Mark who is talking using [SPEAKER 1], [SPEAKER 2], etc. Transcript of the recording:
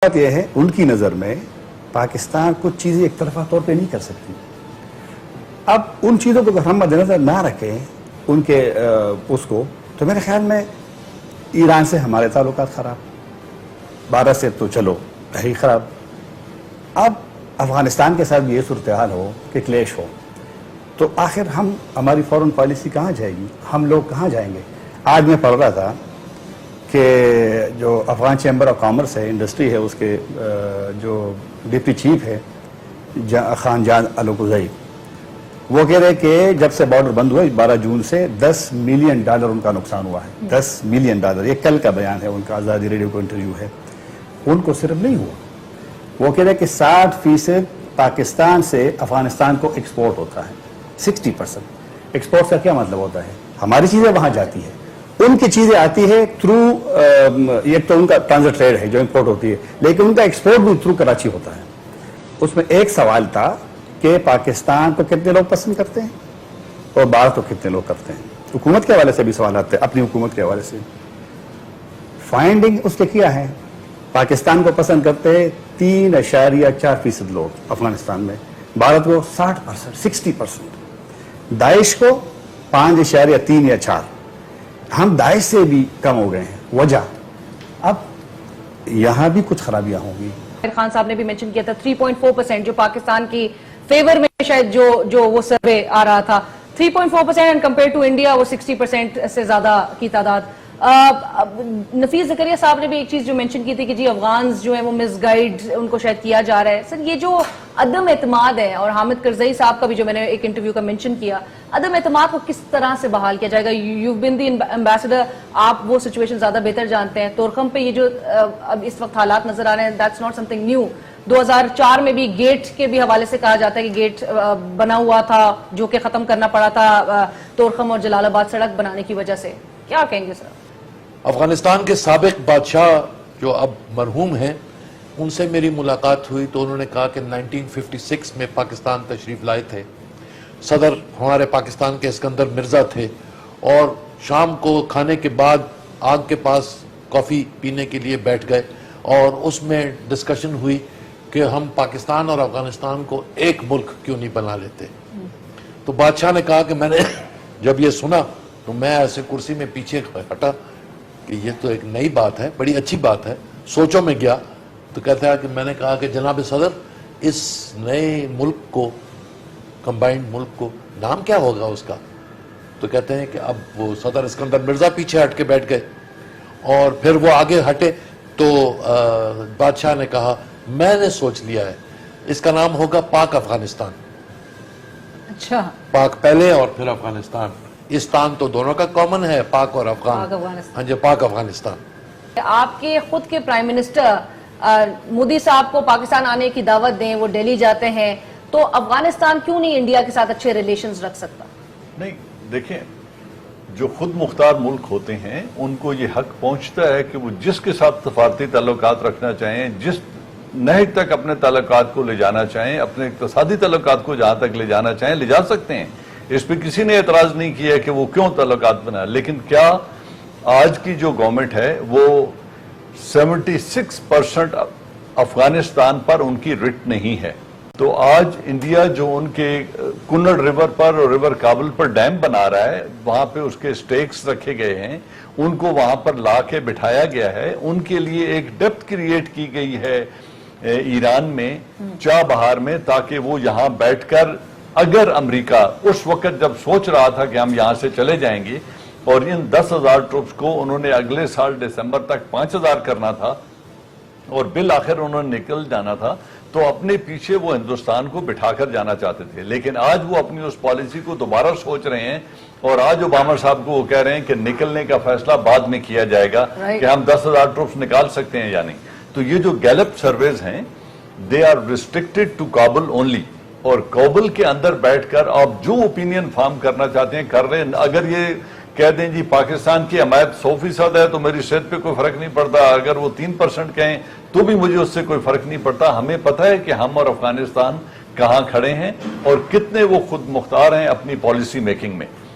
[SPEAKER 1] بات یہ ہے ان کی نظر میں پاکستان کچھ چیزیں ایک طرفہ طور پہ نہیں کر سکتی. اب ان چیزوں کو اگر ہم مد نظر نہ رکھیں ان کے اس کو، تو میرے خیال میں ایران سے ہمارے تعلقات خراب، بھارت سے تو چلو ہے ہی خراب، اب افغانستان کے ساتھ بھی یہ صورتحال ہو کہ کلیش ہو، تو آخر ہماری فورن پالیسی کہاں جائے گی؟ ہم لوگ کہاں جائیں گے؟ آج میں پڑھ رہا تھا کہ جو افغان چیمبر آف کامرس ہے، انڈسٹری ہے، اس کے جو ڈپٹی چیف ہے خان جان الوکوزئی، وہ کہہ رہے کہ جب سے بارڈر بند ہوا 12 جون سے $10 ملین ان کا نقصان ہوا ہے. $10 ملین، یہ کل کا بیان ہے ان کا، آزادی ریڈیو کو انٹرویو ہے. ان کو صرف نہیں ہوا، وہ کہہ رہے کہ 60% پاکستان سے افغانستان کو ایکسپورٹ ہوتا ہے. 60% ایکسپورٹ کا کیا مطلب ہوتا ہے؟ ہماری چیزیں وہاں جاتی ہے، ان کی چیزیں آتی ہے تھرو، ایک تو ان کا ٹرانزٹ ٹریڈ ہے جو امپورٹ ہوتی ہے، لیکن ان کا ایکسپورٹ بھی تھرو کراچی ہوتا ہے. اس میں ایک سوال تھا کہ پاکستان کو کتنے لوگ پسند کرتے ہیں اور باہر تو کتنے لوگ کرتے ہیں. حکومت کے حوالے سے بھی سوالات تھے، اپنی حکومت کے حوالے سے. فائنڈنگ اس کے کیا ہے؟ پاکستان کو پسند کرتے ہیں 3.4% لوگ افغانستان میں، بھارت کو 60%، 60%، داعش کو 5.3 یا 4. ہم داعش سے بھی کم ہو گئے ہیں. وجہ اب یہاں بھی کچھ خرابیاں ہوں گی.
[SPEAKER 2] خان صاحب نے بھی منشن کیا تھا 3.4% جو پاکستان کی فیور میں شاید جو وہ سروے آ رہا تھا 3.4% اینڈ کمپیئر ٹو انڈیا وہ 60% سے زیادہ کی تعداد. نفیس زکریا صاحب نے بھی ایک چیز جو منشن کی تھی کہ جی افغانز جو ہیں وہ مس گائیڈ ان کو شاید کیا جا رہا ہے. سر یہ جو عدم اعتماد ہے، اور حامد کرزئی صاحب کا بھی جو میں نے ایک انٹرویو کا منشن کیا، عدم اعتماد کو کس طرح سے بحال کیا جائے گا؟ یو بین دی ایمبیسڈر، آپ وہ سچویشن زیادہ بہتر جانتے ہیں. طورخم پہ یہ جو اب اس وقت حالات نظر آ رہے ہیں، that's not some thing new. 2004 میں بھی گیٹ کے بھی حوالے سے کہا جاتا ہے کہ گیٹ بنا ہوا تھا جو کہ ختم کرنا پڑا تھا طورخم اور جلال آباد سڑک بنانے کی وجہ سے. کیا کہیں گے سر؟
[SPEAKER 3] افغانستان کے سابق بادشاہ جو اب مرحوم ہیں، ان سے میری ملاقات ہوئی تو انہوں نے کہا کہ 1956 میں پاکستان تشریف لائے تھے. صدر ہمارے پاکستان کے اسکندر مرزا تھے، اور شام کو کھانے کے بعد آگ کے پاس کافی پینے کے لیے بیٹھ گئے، اور اس میں ڈسکشن ہوئی کہ ہم پاکستان اور افغانستان کو ایک ملک کیوں نہیں بنا لیتے. تو بادشاہ نے کہا کہ میں نے جب یہ سنا تو میں ایسے کرسی میں پیچھے ہٹا کہ یہ تو ایک نئی بات ہے، بڑی اچھی بات ہے. سوچوں میں گیا تو کہتا ہے کہ میں نے کہا کہ جناب صدر، اس نئے ملک کو، کمبائنڈ ملک کو نام کیا ہوگا اس کا؟ تو کہتے ہیں کہ اب وہ صدر اسکندر مرزا پیچھے ہٹ کے بیٹھ گئے، اور پھر وہ آگے ہٹے تو بادشاہ نے کہا میں نے سوچ لیا ہے، اس کا نام ہوگا پاک افغانستان.
[SPEAKER 2] اچھا،
[SPEAKER 3] پاک پہلے اور پھر افغانستان. استان تو دونوں کا کامن ہے، پاک اور افغان. ہاں جی، پاک افغانستان.
[SPEAKER 2] آپ کے خود کے پرائم منسٹر مودی صاحب کو پاکستان آنے کی دعوت دیں، وہ دہلی جاتے ہیں، تو افغانستان کیوں نہیں انڈیا کے ساتھ اچھے ریلیشنز رکھ سکتا؟ نہیں،
[SPEAKER 4] دیکھیں، جو خود مختار ملک ہوتے ہیں ان کو یہ حق پہنچتا ہے کہ وہ جس کے ساتھ سفارتی تعلقات رکھنا چاہیں، جس نہج تک اپنے تعلقات کو لے جانا چاہیں، اپنے اقتصادی تعلقات کو جہاں تک لے جانا چاہیں لے جا سکتے ہیں. اس پہ کسی نے اعتراض نہیں کیا کہ وہ کیوں تعلقات بنا. لیکن کیا آج کی جو گورنمنٹ ہے وہ 76% افغانستان پر ان کی رٹ نہیں ہے. تو آج انڈیا جو ان کے کنڑ ریور پر اور ریور کابل پر ڈیم بنا رہا ہے، وہاں پہ اس کے سٹیکس رکھے گئے ہیں، ان کو وہاں پر لا کے بٹھایا گیا ہے. ان کے لیے ایک ڈیپتھ کریٹ کی گئی ہے ایران میں، چاہ بہار میں، تاکہ وہ یہاں بیٹھ کر، اگر امریکہ اس وقت جب سوچ رہا تھا کہ ہم یہاں سے چلے جائیں گے، اور ان 10,000 ٹروپس کو انہوں نے اگلے سال دسمبر تک 5,000 کرنا تھا اور بالآخر انہوں نے نکل جانا تھا، تو اپنے پیچھے وہ ہندوستان کو بٹھا کر جانا چاہتے تھے. لیکن آج وہ اپنی اس پالیسی کو دوبارہ سوچ رہے ہیں، اور آج اوباما صاحب کو وہ کہہ رہے ہیں کہ نکلنے کا فیصلہ بعد میں کیا جائے گا کہ ہم 10,000 ٹروپس نکال سکتے ہیں یا نہیں. تو یہ جو گیلپ سرویز ہیں، they are restricted to Kabul only, اور کابل کے اندر بیٹھ کر آپ جو اوپینین فارم کرنا چاہتے ہیں کر رہے ہیں. اگر یہ کہہ دیں جی پاکستان کی حمایت 100% ہے تو میری صحت پہ کوئی فرق نہیں پڑتا، اگر وہ 3% کہیں تو بھی مجھے اس سے کوئی فرق نہیں پڑتا. ہمیں پتہ ہے کہ ہم اور افغانستان کہاں کھڑے ہیں اور کتنے وہ خود مختار ہیں اپنی پالیسی میکنگ میں.